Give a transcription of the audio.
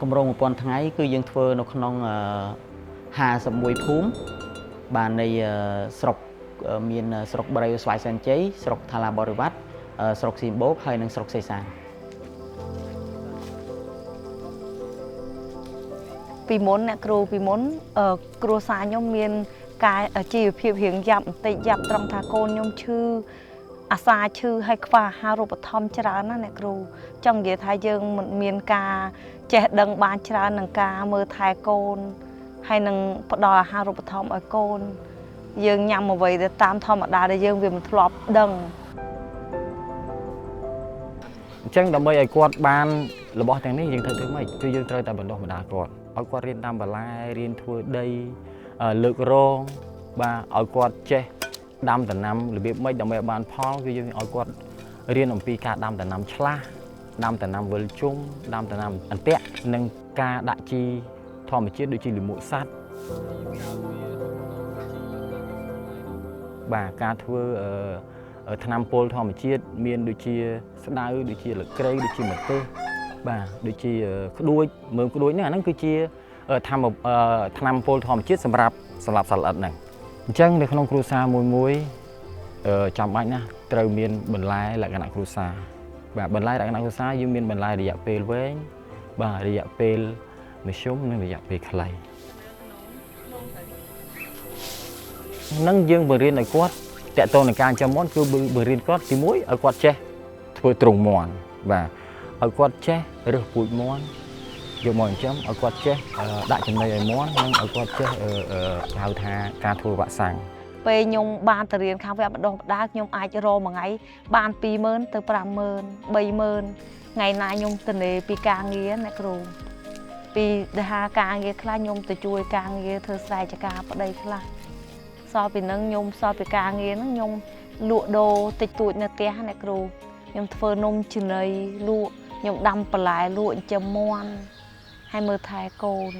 កម្រង1,000 ថ្ងៃគឺយើងធ្វើនៅក្នុង51ភូមិបាននៃស្រុកមានស្រុកបរិយស្វាយសែនជ័យស្រុកថាឡាបរិវត្តស្រុកស៊ីមបូកហើយនិងស្រុកសេសានពីមុនអ្នកគ្រូពីមុនគ្រួសារខ្ញុំមានការជីវភាពរៀងយ៉ាប់បន្តិចយ៉ាប់ត្រង់ថាកូនខ្ញុំឈឺអាសាឈឺហើយខ្វះអាហារូបត្ថម្ភច្រើនណាអ្នកគ្រូចង់និយាយថាយើងមិនមានការចេះដឹងបានច្រើននឹងការមើលថែកូនហើយនឹងផ្ដល់អាហារូបត្ថម្ភឲ្យកូនយើងញ៉ាំអ្វីទៅតាមធម្មតាដែលយើងវាមិនធ្លាប់ដឹងអញ្ចឹងដើម្បីឲ្យគាត់បានរបស់ទាំងនេះយើងត្រូវធ្វើម៉េចគឺយើងត្រូវតែបណ្ដុះបណ្ដាលគាត់ឲ្យគាត់រៀនតាមបន្លែរៀនធ្វើដីលើករងបាទឲ្យគាត់ចេះដាំដំណាំរបៀបម៉េចដើម្បីឲ្យបានផលគឺយើងឲ្យគាត់រៀនអំពីការដាំដំណាំឆ្លាស់ដាំដំណាំវិលជុំដាំដំណាំអន្ទាក់និងការដាក់ជីធម្មជាតិដូចជាលាមកសត្វបាទការធ្វើថ្នាំពុលធម្មជាតិមានដូចជាស្ដៅដូចជាលក្រៃដូចជាម្ទេសបាទដូចជាក្ដួចមើមក្ដួចហ្នឹងអាហ្នឹងគឺជាថ្នាំពុលធម្មជាតិសម្រាប់សត្វល្អិតហ្នឹងអញ្ចឹងនៅក្នុងគ្រួសារមួយចាំបាច់ណាស់ត្រូវមានបន្លែលក្ខណៈគ្រួសារបាទបន្លែលក្ខណៈគ្រួសារយើងមានបន្លែរយៈពេលវែងបាទរយៈពេលមធ្យមនិងរយៈពេលខ្លីនឹងយើងបង្រៀនឲ្យគាត់តកតងនឹងការចិញ្ចឹមមាន់គឺបង្រៀនគាត់ទី1ឲ្យគាត់ចេះធ្វើទ្រុងមាន់បាទឲ្យគាត់ចេះរើសពូជមាន់យកមកចិញ្ចឹមឲ្យគាត់ចេះដាក់ចំណីឲ្យមាន់និងឲ្យគាត់ចេះហៅថាការធ្វើវ៉ាក់សាំងពេលខ្ញុំបានទៅរៀនខាងវគ្គបណ្ដុះបណ្ដាលខ្ញុំអាចរកមួយថ្ងៃបាន20000ទៅ50000 30000ថ្ងៃណាខ្ញុំទៅនេពីការងារអ្នកគ្រូពីដែលហាការងារខ្លះខ្ញុំទៅជួយការងារធ្វើស្រែចម្ការប្តីខ្លះសល់ពីនឹងខ្ញុំសល់ពីការងារហ្នឹងខ្ញុំលក់ដូរតិចតួចនៅផ្ទះអ្នកគ្រូខ្ញុំធ្វើនំចំណីលក់ខ្ញុំដាំបន្លែលក់ចិញ្ចឹមមាន់ហើយមើលថែកូន